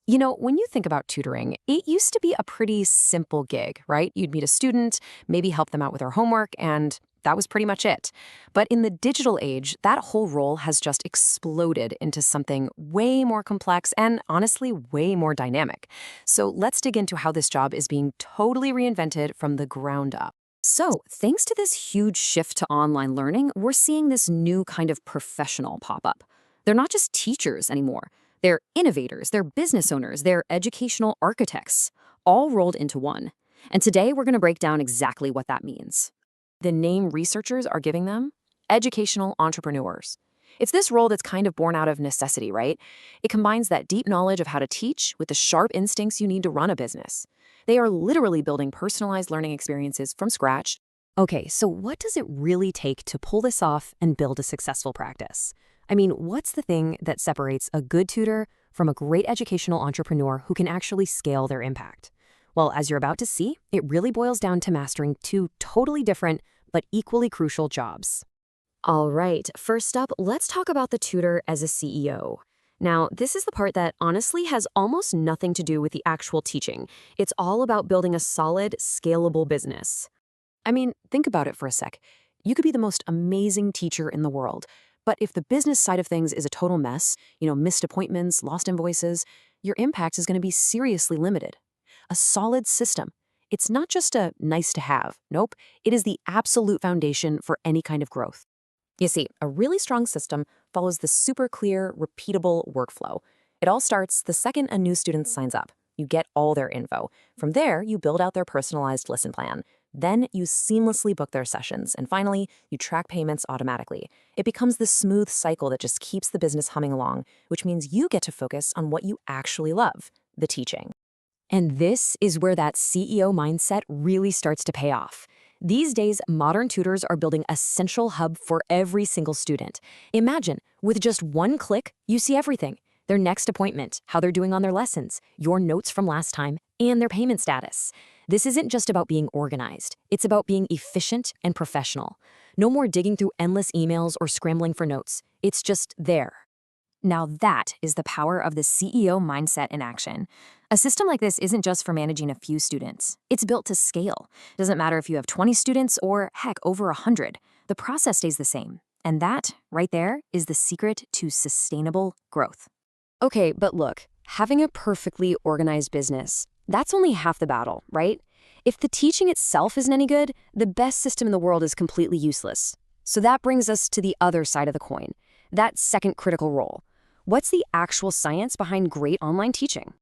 You know, when you think about tutoring, it used to be a pretty simple gig, right? You'd meet a student, maybe help them out with their homework, and that was pretty much it. But in the digital age, that whole role has just exploded into something way more complex and honestly way more dynamic. So let's dig into how this job is being totally reinvented from the ground up. So, thanks to this huge shift to online learning, we're seeing this new kind of professional pop up. They're not just teachers anymore. They're innovators, they're business owners, they're educational architects, all rolled into one. And today we're going to break down exactly what that means. The name researchers are giving them? Educational entrepreneurs. It's this role that's kind of born out of necessity, right? It combines that deep knowledge of how to teach with the sharp instincts you need to run a business. They are literally building personalized learning experiences from scratch. Okay, so what does it really take to pull this off and build a successful practice? I mean, what's the thing that separates a good tutor from a great educational entrepreneur who can actually scale their impact? Well, as you're about to see, it really boils down to mastering two totally different but equally crucial jobs. All right, first up, let's talk about the tutor as a CEO. Now, this is the part that honestly has almost nothing to do with the actual teaching. It's all about building a solid, scalable business. I mean, think about it for a sec. You could be the most amazing teacher in the world, but if the business side of things is a total mess, missed appointments, lost invoices, your impact is going to be seriously limited. A solid system. It's not just a nice to have. Nope, it is the absolute foundation for any kind of growth. You see, a really strong system follows the super clear, repeatable workflow. It all starts the second a new student signs up. You get all their info. From there, you build out their personalized lesson plan. Then you seamlessly book their sessions. And finally, you track payments automatically. It becomes this smooth cycle that just keeps the business humming along, which means you get to focus on what you actually love, the teaching. And this is where that CEO mindset really starts to pay off. These days, modern tutors are building a central hub for every single student. Imagine, with just one click, you see everything. Their next appointment, how they're doing on their lessons, your notes from last time, and their payment status. This isn't just about being organized. It's about being efficient and professional. No more digging through endless emails or scrambling for notes. It's just there. Now that is the power of the CEO mindset in action. A system like this isn't just for managing a few students. It's built to scale. Doesn't matter if you have 20 students or, heck, over 100. The process stays the same. And that, right there, is the secret to sustainable growth. Okay, but look, having a perfectly organized business, that's only half the battle, right? If the teaching itself isn't any good, the best system in the world is completely useless. So that brings us to the other side of the coin, that second critical role. What's the actual science behind great online teaching?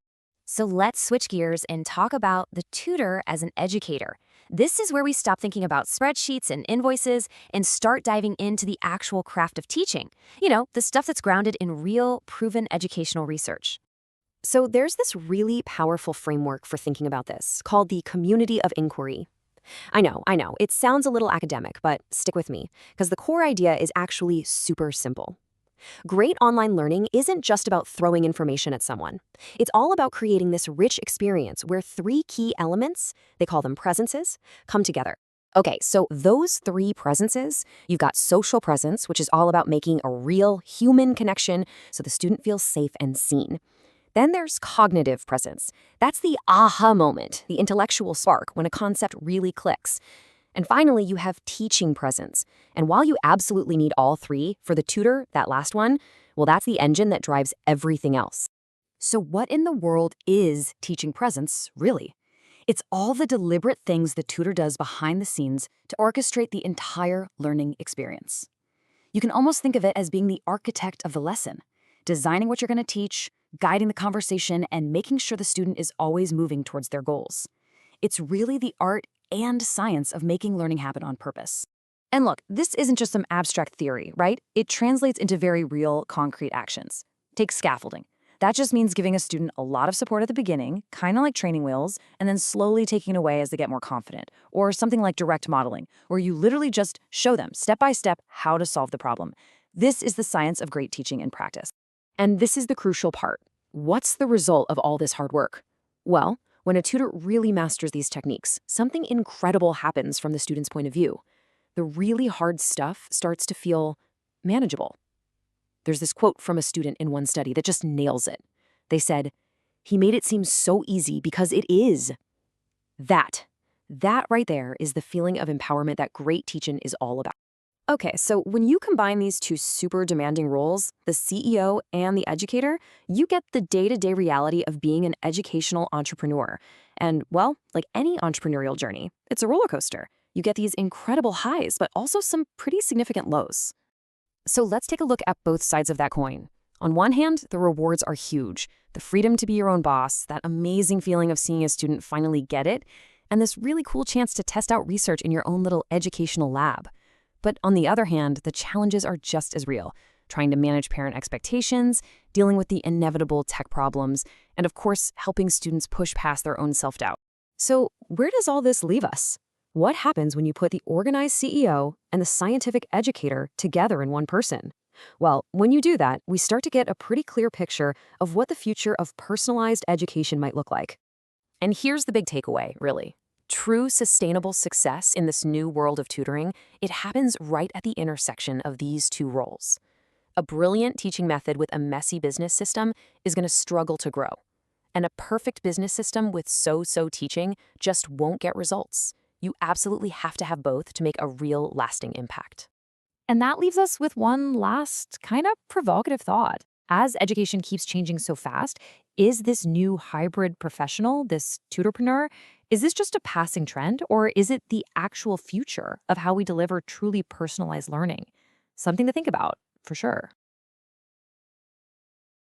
So let's switch gears and talk about the tutor as an educator. This is where we stop thinking about spreadsheets and invoices and start diving into the actual craft of teaching. The stuff that's grounded in real, proven educational research. So there's this really powerful framework for thinking about this called the community of inquiry. I know, it sounds a little academic, but stick with me, because the core idea is actually super simple. Great online learning isn't just about throwing information at someone. It's all about creating this rich experience where three key elements, they call them presences, come together. Okay, so those three presences, you've got social presence, which is all about making a real human connection so the student feels safe and seen. Then there's cognitive presence. That's the aha moment, the intellectual spark when a concept really clicks. And finally, you have teaching presence. And while you absolutely need all three, for the tutor, that last one, well, that's the engine that drives everything else. So what in the world is teaching presence, really? It's all the deliberate things the tutor does behind the scenes to orchestrate the entire learning experience. You can almost think of it as being the architect of the lesson, designing what you're going to teach, guiding the conversation, and making sure the student is always moving towards their goals. It's really the art and science of making learning happen on purpose. And look, this isn't just some abstract theory, right? It translates into very real, concrete actions. Take scaffolding. That just means giving a student a lot of support at the beginning, kind of like training wheels, and then slowly taking it away as they get more confident. Or something like direct modeling, where you literally just show them step by step how to solve the problem. This is the science of great teaching in practice. And this is the crucial part. What's the result of all this hard work? Well, when a tutor really masters these techniques, something incredible happens from the student's point of view. The really hard stuff starts to feel manageable. There's this quote from a student in one study that just nails it. They said, He made it seem so easy because it is. That right there is the feeling of empowerment that great teaching is all about. Okay, so when you combine these two super demanding roles, the CEO and the educator, you get the day-to-day reality of being an educational entrepreneur. And, well, like any entrepreneurial journey, it's a roller coaster. You get these incredible highs, but also some pretty significant lows. So let's take a look at both sides of that coin. On one hand, the rewards are huge. The freedom to be your own boss, that amazing feeling of seeing a student finally get it, and this really cool chance to test out research in your own little educational lab. But on the other hand, the challenges are just as real. Trying to manage parent expectations, dealing with the inevitable tech problems, and of course, helping students push past their own self-doubt. So where does all this leave us? What happens when you put the organized CEO and the scientific educator together in one person? Well, when you do that, we start to get a pretty clear picture of what the future of personalized education might look like. And here's the big takeaway, really. True sustainable success in this new world of tutoring, it happens right at the intersection of these two roles. A brilliant teaching method with a messy business system is going to struggle to grow. And a perfect business system with so-so teaching just won't get results. You absolutely have to have both to make a real lasting impact. And that leaves us with one last kind of provocative thought. As education keeps changing so fast, is this new hybrid professional, this tutorpreneur, is this just a passing trend, or is it the actual future of how we deliver truly personalized learning? Something to think about, for sure.